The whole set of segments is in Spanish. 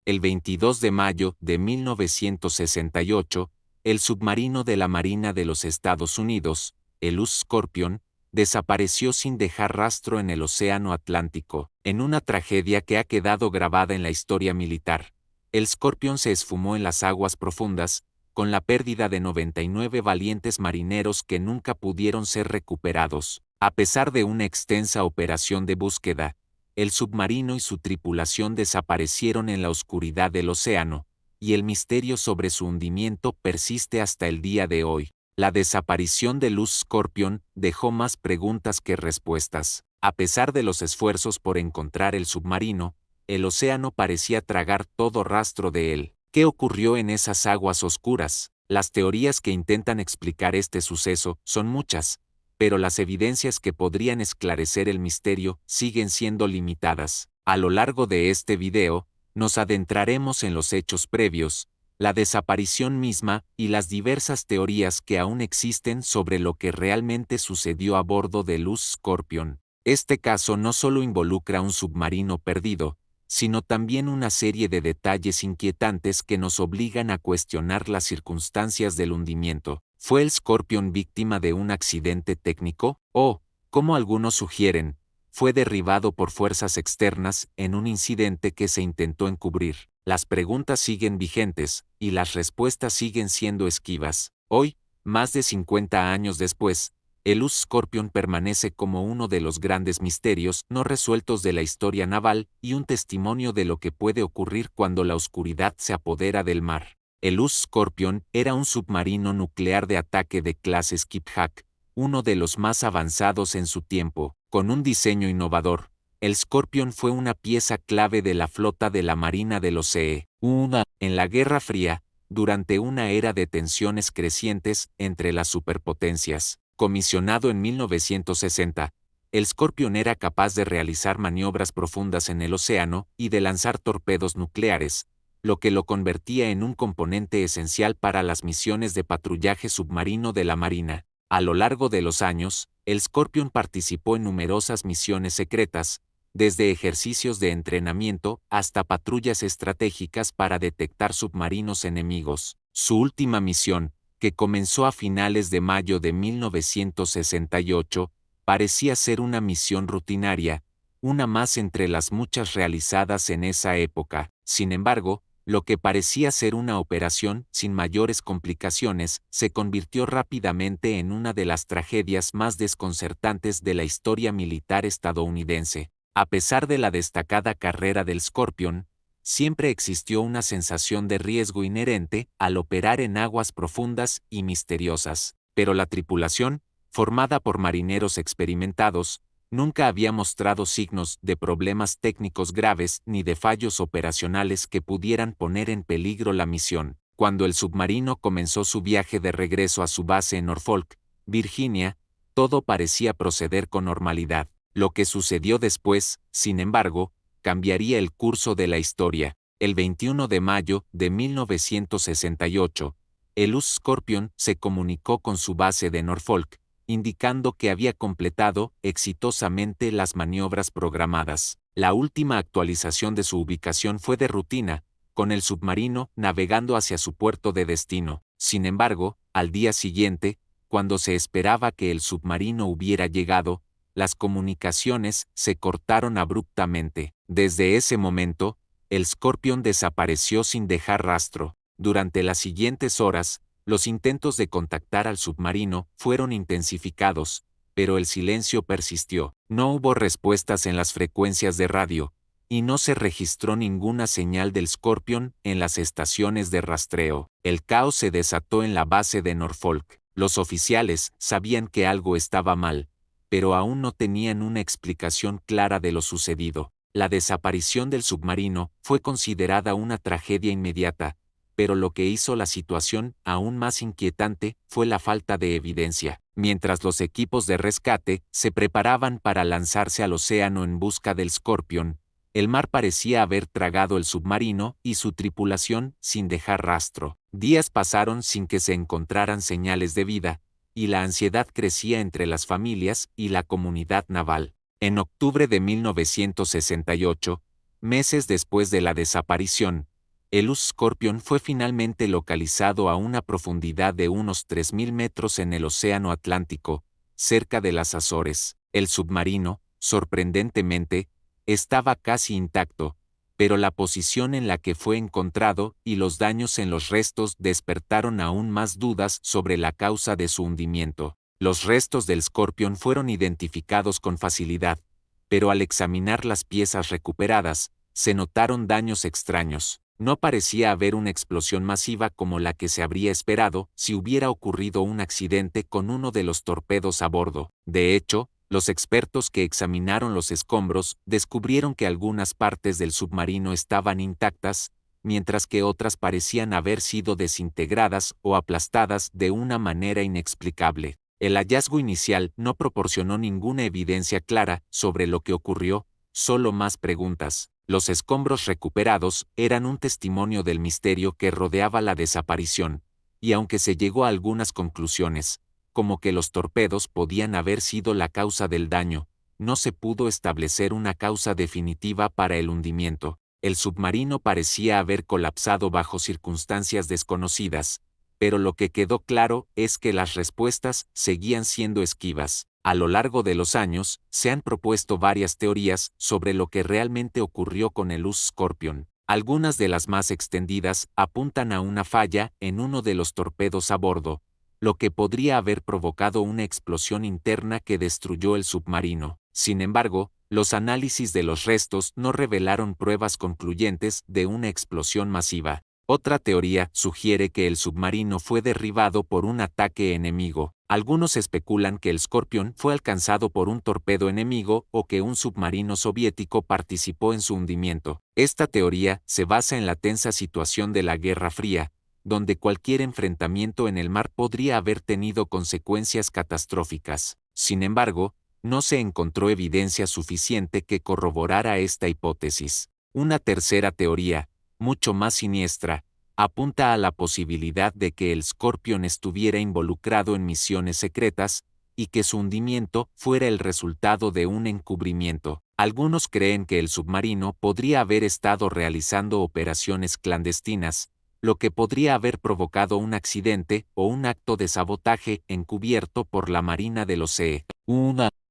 El 22 de mayo de 1968, el submarino de la Marina de los Estados Unidos, el US Scorpion, desapareció sin dejar rastro en el Océano Atlántico, en una tragedia que ha quedado grabada en la historia militar. El Scorpion se esfumó en las aguas profundas, con la pérdida de 99 valientes marineros que nunca pudieron ser recuperados. A pesar de una extensa operación de búsqueda, el submarino y su tripulación desaparecieron en la oscuridad del océano, y el misterio sobre su hundimiento persiste hasta el día de hoy. La desaparición del US Scorpion dejó más preguntas que respuestas. A pesar de los esfuerzos por encontrar el submarino, el océano parecía tragar todo rastro de él. ¿Qué ocurrió en esas aguas oscuras? Las teorías que intentan explicar este suceso son muchas, pero las evidencias que podrían esclarecer el misterio siguen siendo limitadas. A lo largo de este video, nos adentraremos en los hechos previos, la desaparición misma y las diversas teorías que aún existen sobre lo que realmente sucedió a bordo del US Scorpion. Este caso no solo involucra un submarino perdido, sino también una serie de detalles inquietantes que nos obligan a cuestionar las circunstancias del hundimiento. ¿Fue el Scorpion víctima de un accidente técnico? ¿O, como algunos sugieren, fue derribado por fuerzas externas en un incidente que se intentó encubrir? Las preguntas siguen vigentes, y las respuestas siguen siendo esquivas. Hoy, más de 50 años después, el US Scorpion permanece como uno de los grandes misterios no resueltos de la historia naval y un testimonio de lo que puede ocurrir cuando la oscuridad se apodera del mar. El US Scorpion era un submarino nuclear de ataque de clase Skipjack, uno de los más avanzados en su tiempo. Con un diseño innovador, el Scorpion fue una pieza clave de la flota de la Marina de los EU. En la Guerra Fría, durante una era de tensiones crecientes entre las superpotencias. Comisionado en 1960, el Scorpion era capaz de realizar maniobras profundas en el océano y de lanzar torpedos nucleares, lo que lo convertía en un componente esencial para las misiones de patrullaje submarino de la Marina. A lo largo de los años, el Scorpion participó en numerosas misiones secretas, desde ejercicios de entrenamiento hasta patrullas estratégicas para detectar submarinos enemigos. Su última misión, que comenzó a finales de mayo de 1968, parecía ser una misión rutinaria, una más entre las muchas realizadas en esa época. Sin embargo, lo que parecía ser una operación sin mayores complicaciones se convirtió rápidamente en una de las tragedias más desconcertantes de la historia militar estadounidense. A pesar de la destacada carrera del Scorpion, siempre existió una sensación de riesgo inherente al operar en aguas profundas y misteriosas, pero la tripulación, formada por marineros experimentados, nunca había mostrado signos de problemas técnicos graves ni de fallos operacionales que pudieran poner en peligro la misión. Cuando el submarino comenzó su viaje de regreso a su base en Norfolk, Virginia, todo parecía proceder con normalidad. Lo que sucedió después, sin embargo, cambiaría el curso de la historia. El 21 de mayo de 1968, el US Scorpion se comunicó con su base de Norfolk, indicando que había completado exitosamente las maniobras programadas. La última actualización de su ubicación fue de rutina, con el submarino navegando hacia su puerto de destino. Sin embargo, al día siguiente, cuando se esperaba que el submarino hubiera llegado, las comunicaciones se cortaron abruptamente. Desde ese momento, el Scorpion desapareció sin dejar rastro. Durante las siguientes horas, los intentos de contactar al submarino fueron intensificados, pero el silencio persistió. No hubo respuestas en las frecuencias de radio, y no se registró ninguna señal del Scorpion en las estaciones de rastreo. El caos se desató en la base de Norfolk. Los oficiales sabían que algo estaba mal, pero aún no tenían una explicación clara de lo sucedido. La desaparición del submarino fue considerada una tragedia inmediata, pero lo que hizo la situación aún más inquietante fue la falta de evidencia. Mientras los equipos de rescate se preparaban para lanzarse al océano en busca del Scorpion, el mar parecía haber tragado el submarino y su tripulación sin dejar rastro. Días pasaron sin que se encontraran señales de vida, y la ansiedad crecía entre las familias y la comunidad naval. En octubre de 1968, meses después de la desaparición, El Luz Scorpion fue finalmente localizado a una profundidad de unos 3.000 metros en el Océano Atlántico, cerca de las Azores. El submarino, sorprendentemente, estaba casi intacto, pero la posición en la que fue encontrado y los daños en los restos despertaron aún más dudas sobre la causa de su hundimiento. Los restos del Scorpion fueron identificados con facilidad, pero al examinar las piezas recuperadas, se notaron daños extraños. No parecía haber una explosión masiva como la que se habría esperado si hubiera ocurrido un accidente con uno de los torpedos a bordo. De hecho, los expertos que examinaron los escombros descubrieron que algunas partes del submarino estaban intactas, mientras que otras parecían haber sido desintegradas o aplastadas de una manera inexplicable. El hallazgo inicial no proporcionó ninguna evidencia clara sobre lo que ocurrió, solo más preguntas. Los escombros recuperados eran un testimonio del misterio que rodeaba la desaparición, y aunque se llegó a algunas conclusiones, como que los torpedos podían haber sido la causa del daño, no se pudo establecer una causa definitiva para el hundimiento. El submarino parecía haber colapsado bajo circunstancias desconocidas, pero lo que quedó claro es que las respuestas seguían siendo esquivas. A lo largo de los años, se han propuesto varias teorías sobre lo que realmente ocurrió con el Luz Scorpion. Algunas de las más extendidas apuntan a una falla en uno de los torpedos a bordo, lo que podría haber provocado una explosión interna que destruyó el submarino. Sin embargo, los análisis de los restos no revelaron pruebas concluyentes de una explosión masiva. Otra teoría sugiere que el submarino fue derribado por un ataque enemigo. Algunos especulan que el Scorpion fue alcanzado por un torpedo enemigo o que un submarino soviético participó en su hundimiento. Esta teoría se basa en la tensa situación de la Guerra Fría, donde cualquier enfrentamiento en el mar podría haber tenido consecuencias catastróficas. Sin embargo, no se encontró evidencia suficiente que corroborara esta hipótesis. Una tercera teoría, mucho más siniestra, apunta a la posibilidad de que el Scorpion estuviera involucrado en misiones secretas y que su hundimiento fuera el resultado de un encubrimiento. Algunos creen que el submarino podría haber estado realizando operaciones clandestinas, lo que podría haber provocado un accidente o un acto de sabotaje encubierto por la Marina de los EU.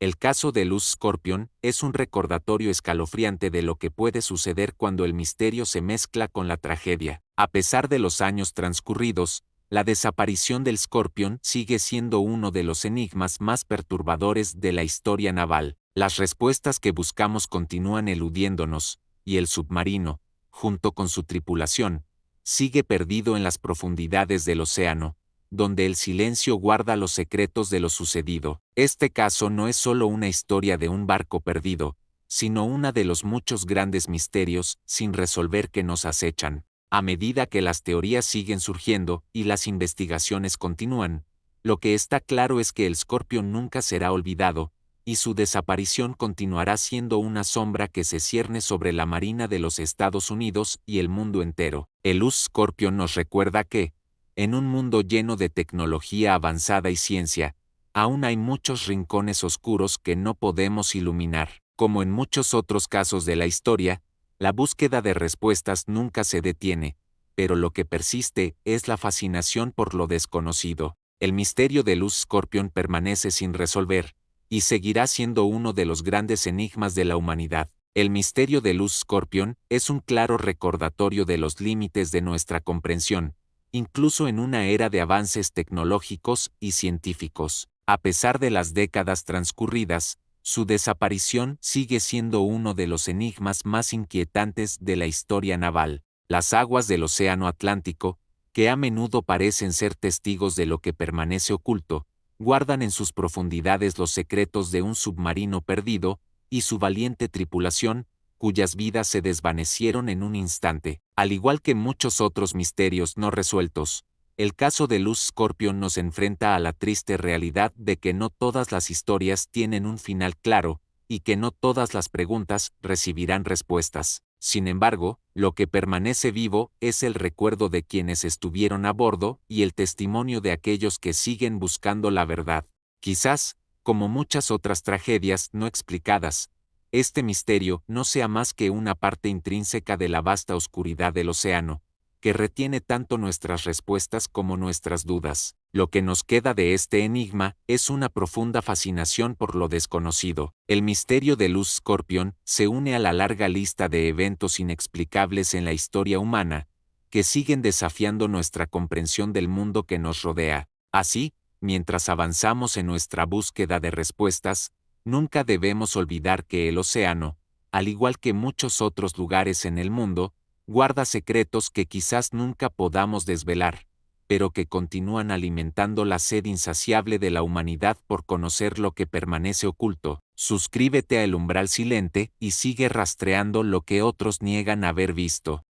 El caso de Luz Scorpion es un recordatorio escalofriante de lo que puede suceder cuando el misterio se mezcla con la tragedia. A pesar de los años transcurridos, la desaparición del Scorpion sigue siendo uno de los enigmas más perturbadores de la historia naval. Las respuestas que buscamos continúan eludiéndonos, y el submarino, junto con su tripulación, sigue perdido en las profundidades del océano, donde el silencio guarda los secretos de lo sucedido. Este caso no es solo una historia de un barco perdido, sino uno de los muchos grandes misterios sin resolver que nos acechan. A medida que las teorías siguen surgiendo y las investigaciones continúan, lo que está claro es que el Scorpion nunca será olvidado, y su desaparición continuará siendo una sombra que se cierne sobre la Marina de los Estados Unidos y el mundo entero. El Luz Scorpion nos recuerda que, en un mundo lleno de tecnología avanzada y ciencia, aún hay muchos rincones oscuros que no podemos iluminar. Como en muchos otros casos de la historia, la búsqueda de respuestas nunca se detiene, pero lo que persiste es la fascinación por lo desconocido. El misterio de Luz Scorpion permanece sin resolver, y seguirá siendo uno de los grandes enigmas de la humanidad. El misterio de Luz Scorpion es un claro recordatorio de los límites de nuestra comprensión, incluso en una era de avances tecnológicos y científicos. A pesar de las décadas transcurridas, su desaparición sigue siendo uno de los enigmas más inquietantes de la historia naval. Las aguas del Océano Atlántico, que a menudo parecen ser testigos de lo que permanece oculto, guardan en sus profundidades los secretos de un submarino perdido y su valiente tripulación, cuyas vidas se desvanecieron en un instante. Al igual que muchos otros misterios no resueltos, el caso de Luz Scorpion nos enfrenta a la triste realidad de que no todas las historias tienen un final claro, y que no todas las preguntas recibirán respuestas. Sin embargo, lo que permanece vivo es el recuerdo de quienes estuvieron a bordo y el testimonio de aquellos que siguen buscando la verdad. Quizás, como muchas otras tragedias no explicadas, este misterio no sea más que una parte intrínseca de la vasta oscuridad del océano, que retiene tanto nuestras respuestas como nuestras dudas. Lo que nos queda de este enigma es una profunda fascinación por lo desconocido. El misterio de Luz Scorpion se une a la larga lista de eventos inexplicables en la historia humana, que siguen desafiando nuestra comprensión del mundo que nos rodea. Así, mientras avanzamos en nuestra búsqueda de respuestas, nunca debemos olvidar que el océano, al igual que muchos otros lugares en el mundo, guarda secretos que quizás nunca podamos desvelar, pero que continúan alimentando la sed insaciable de la humanidad por conocer lo que permanece oculto. Suscríbete a El Umbral Silente y sigue rastreando lo que otros niegan haber visto.